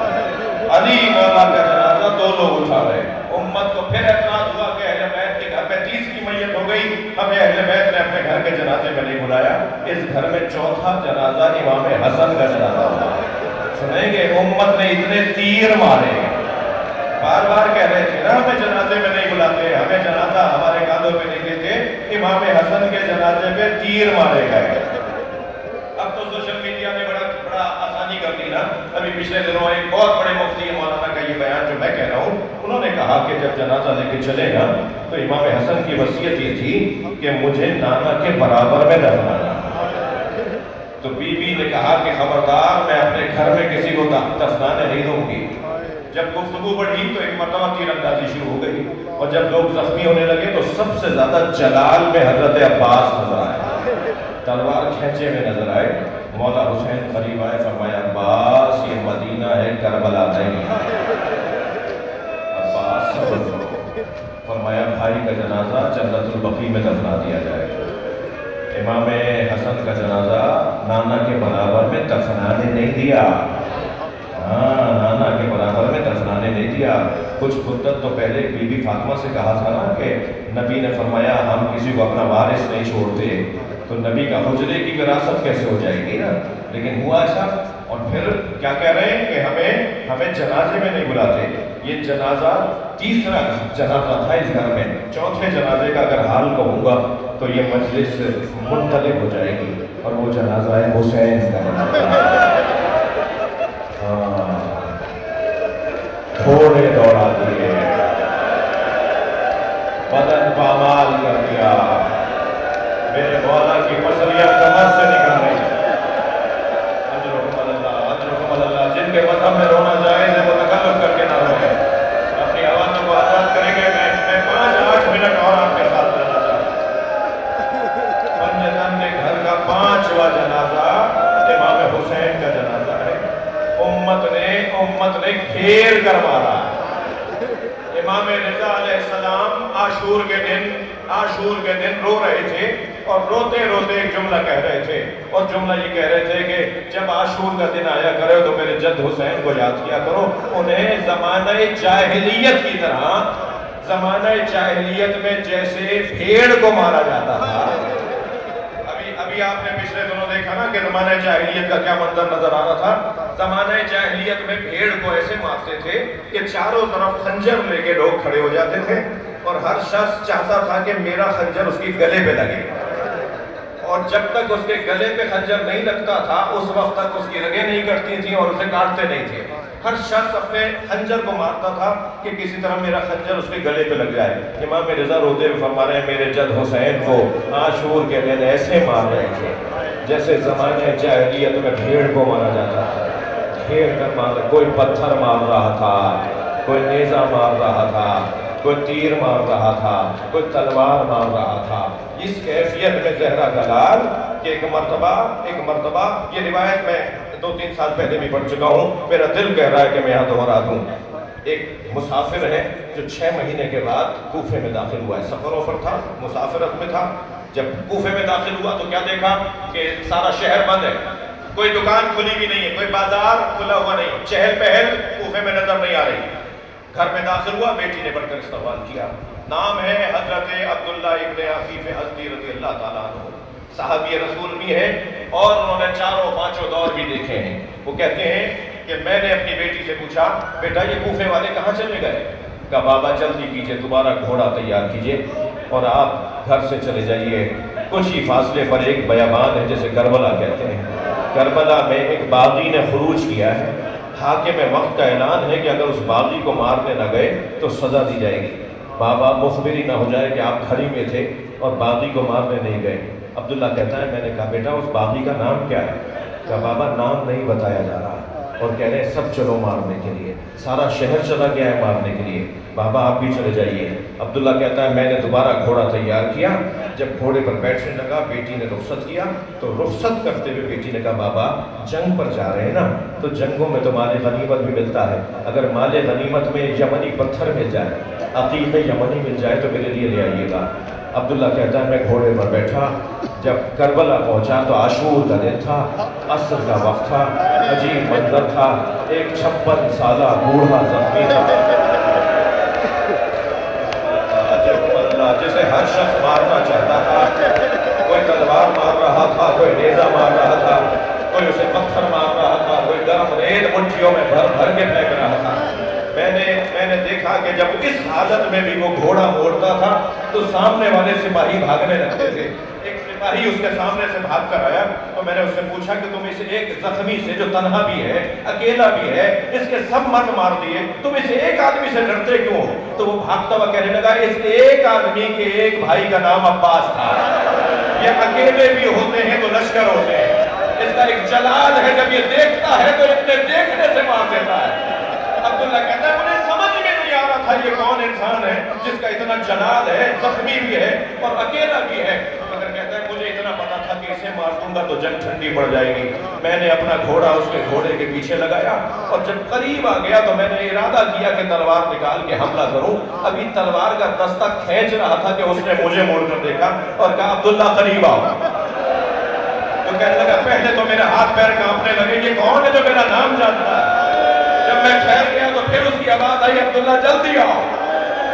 علی مولا کا جنازہ 2 لوگ اٹھا رہے۔ امت کو پھر اعتراض ہوا کہ اہل بیت کے گھر میں تیسری میت ہو گئی، ہمیں اہل بیت نے اپنے گھر کے جنازے میں نہیں بلایا۔ اس گھر میں چوتھا جنازہ امام حسن کا جنازہ ہوا۔ سنیں گے امت نے اتنے تیر مارے، بار بار کہہ رہے تھے نا ہمیں جنازے میں نہیں بلاتے، ہمیں جنازہ ہمارے کاندھوں پہ نہیں دیتے، امام حسن کے جنازے پہ تیر مارے گئے۔ اب تو سوشل میڈیا نے بڑا آسانی کر دی نا۔ ابھی پچھلے دنوں ایک بہت بڑے مفتی مولانا کا یہ بیان جو میں کہہ رہا ہوں، انہوں نے کہا کہ جب جنازہ لے کے چلے گا تو امام حسن کی وصیت یہ تھی کہ مجھے نانا کے برابر میں دفنانا۔ تو بیوی نے کہا کہ خبردار میں اپنے گھر میں کسی کو دفنانے نہیں دوں گی۔ جب گفتگو بڑھی تو ایک مرتبہ تیر اندازی شروع ہو گئی، اور جب لوگ زخمی ہونے لگے تو سب سے زیادہ جلال میں حضرت عباس نظر آئے، تلوار کھینچے میں نظر آئے۔ مولا حسین قریب آئے، فرمایا عباس یہ مدینہ ہے، کربلا نہیں۔ عباس صبر کرو۔ فرمایا بھائی کا جنازہ جنت البقیع میں دفنا دیا جائے۔ امام حسن کا جنازہ نانا کے برابر میں دفنانے نہیں دیا۔ ہاں، نانا کے برابر میں دفنانے نہیں دیا۔ کچھ مدت تو پہلے بی بی فاطمہ سے کہا تھا نا کہ نبی نے فرمایا ہم کسی کو اپنا وارث نہیں چھوڑتے، تو نبی کا حجرے کی وراثت کیسے ہو جائے گی نا؟ لیکن ہوا ایسا، اور پھر کیا کہہ رہے ہیں کہ ہمیں جنازے میں نہیں بلاتے۔ یہ جنازہ تیسرا جنازہ تھا اس گھر میں۔ چوتھے جنازے کا اگر حال کہوں گا تو یہ مجلس منطلق ہو جائے گی، اور وہ جنازہ ہے حسین کا۔ گھوڑے دوڑا دیے، بدن پامال کر دیا، میرے مولا کی پسلیاں کمر سے نکل رہی۔ اجرکم اللہ، جن کے مذہب میں رونا جائز ہے وہ تکلف کر کے نہ روئے، اپنی آوازوں کو آزاد کریں گے۔ میں 5-8 منٹ اور آپ کے ساتھ رہنا چاہتا ہوں۔ پنجتن کے گھر کا 5واں جنازہ امام حسین کا جنازہ ہے۔ امت نے گھیر کر مارا۔ امام رضا علیہ السلام عاشور کے دن رو رہے تھے، اور روتے روتے ایک جملہ کہہ رہے تھے، اور جملہ یہ کہہ رہے تھے کہ جب عاشور کا دن آیا کرو تو میرے جد حسین کو یاد کیا کرو۔ انہیں زمانہ جاہلیت کی طرح، زمانہ جاہلیت میں جیسے بھیڑ کو مارا جاتا تھا۔ ابھی آپ نے پچھلے دنوں دیکھا نا کہ زمانہ جاہلیت کا کیا منظر نظر آ رہا تھا۔ زمانہ جاہلیت میں بھیڑ کو ایسے مارتے تھے کہ چاروں طرف خنجر لے کے لوگ کھڑے ہو جاتے تھے، اور ہر شخص چاہتا تھا کہ میرا خنجر اس کی گلے پہ لگے، اور جب تک اس کے گلے پہ خنجر نہیں لگتا تھا اس وقت تک اس کی رگیں نہیں کٹتی تھیں اور اسے کاٹتے نہیں تھے۔ ہر شخص اپنے خنجر کو مارتا تھا کہ کسی طرح میرا خنجر اس کے گلے پہ لگ جائے۔ امام رضا روتے ہوئے فرما رہے ہیں میرے جد حسین کو عاشور کے دن ایسے مار رہے تھے جیسے زمانے جاہلیت میں بھیڑ کو مارا جاتا تھا، گھیر کر مار رہا۔ کوئی پتھر مار رہا تھا، کوئی نیزہ مار رہا تھا، کوئی تیر مار رہا تھا، کوئی تلوار مار رہا تھا۔ اس کیفیت میں زہرا کا لال کہ ایک مرتبہ یہ روایت میں 2-3 سال پہلے بھی پڑھ چکا ہوں، میرا دل کہہ رہا ہے کہ میں یہاں دوہرا دوں۔ ایک مسافر ہے جو 6 مہینے کے بعد کوفے میں داخل ہوا ہے، سفروں پر تھا، مسافرت میں تھا۔ جب کوفے میں داخل ہوا تو کیا دیکھا کہ سارا شہر بند ہے، کوئی دکان کھلی بھی نہیں ہے، کوئی بازار کھلا ہوا نہیں، چہل پہل کوفے میں نظر نہیں آ رہی۔ گھر میں داخل ہوا، بیٹی نے بڑھ کر استقبال کیا۔ نام ہے حضرت عبداللہ ابن عفیف ازدی رضی اللہ تعالیٰ عنہ، صحابی رسول بھی ہے، اور انہوں نے 4 و 5 دور بھی دیکھے ہیں۔ وہ کہتے ہیں کہ میں نے اپنی بیٹی سے پوچھا بیٹا یہ کوفے والے کہاں چلے گئے؟ کہا بابا جلدی کیجئے دوبارہ گھوڑا تیار کیجئے اور آپ گھر سے چلے جائیے، کچھ ہی فاصلے پر ایک بیابان ہے جسے کربلا کہتے ہیں، کربلا میں ایک باغی نے خروج کیا ہے، حاکم وقت کا اعلان ہے کہ اگر اس باغی کو مارنے نہ گئے تو سزا دی جائے گی۔ بابا مخبری نہ ہو جائے کہ آپ گھر ہی میں تھے اور باغی کو مارنے نہیں گئے۔ عبداللہ کہتا ہے میں نے کہا بیٹا اس باغی کا نام کیا ہے؟ کہا بابا نام نہیں بتایا جا رہا، اور کہہ رہے ہیں سب چلو مارنے کے لیے، سارا شہر چلا گیا ہے مارنے کے لیے، بابا آپ بھی چلے جائیے۔ عبداللہ کہتا ہے میں نے دوبارہ گھوڑا تیار کیا، جب گھوڑے پر بیٹھنے لگا بیٹی نے رخصت کیا تو رخصت کرتے ہوئے بیٹی نے کہا بابا جنگ پر جا رہے ہیں نا تو جنگوں میں تو مال غنیمت بھی ملتا ہے، اگر مال غنیمت میں یمنی پتھر مل جائے، عقیق یمنی مل جائے تو میرے لیے لے آئیے گا۔ عبداللہ کہتا ہے میں گھوڑے پر بیٹھا، جب کربلا پہنچا تو عاشور کا دن تھا، عصر کا وقت تھا، عجیب منظر تھا، ایک 56 سالہ بوڑھا زخمی تھا جسے ہر شخص مارنا چاہتا تھا، کوئی تلوار مار رہا تھا، کوئی نیزہ مار رہا تھا، کوئی اسے پتھر مار رہا تھا، کوئی گرم ریت مٹھیوں میں بھر بھر کے پھینک رہا تھا۔ میں نے دیکھا کہ جب اس حالت میں بھی وہ گھوڑا موڑتا تھا تو سامنے والے سپاہی بھاگنے لگتے تھے۔ ایک سپاہی اس کے سامنے سے بھاگ کر آیا تو میں نے اس سے پوچھا کہ تم اسے ایک زخمی سے جو تنہا بھی ہے اکیلا بھی ہے اس کے سب مرد مار دیے، تم اسے ایک آدمی سے ڈرتے کیوں ہو؟ تو وہ بھاگتا ہوا کہنے لگا اس ایک آدمی کے ایک بھائی کا نام عباس تھا، یہ اکیلے بھی ہوتے ہیں تو لشکر ہوتے ہیں، اس کا ایک جلال ہے جب یہ دیکھتا ہے تو اتنے دیکھنے سے مار دیتا ہے۔ عبداللہ کہتا ہے مجھے سمجھ میں نہیں آ رہا تھا یہ کون انسان ہے جس کا اتنا جلال ہے، زخمی بھی ہے اور اکیلا بھی ہے، مگر کہتا ہے مجھے اتنا پتا تھا کہ اسے مار دوں گا تو جنگ ٹھنڈی پڑ جائے گی۔ میں نے اپنا گھوڑا اس کے گھوڑے کے پیچھے لگایا اور جب قریب آ گیا تو میں نے ارادہ کیا کہ تلوار نکال کے حملہ کروں، ابھی تلوار کا دستہ کھینچ رہا تھا کہ اس نے مجھے موڑ کر دیکھا اور کہا عبداللہ قریب آؤ۔ تو کہنے لگا پہلے تو میرے ہاتھ پیر کانپنے لگے، یہ کون ہے جو میرا نام جانتا ہے؟ جب میں ٹھہر گیا تو پھر اس کی آواز آئی عبداللہ جلدی آؤ۔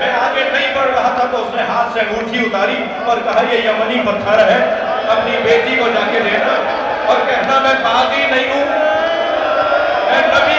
میں آگے نہیں بڑھ رہا تھا تو اس نے ہاتھ سے انگوٹھی اتاری اور کہا یہ یمنی پتھر ہے، اپنی بیٹی کو جا کے دینا اور کہنا میں باغی نہیں ہوں، میں نبی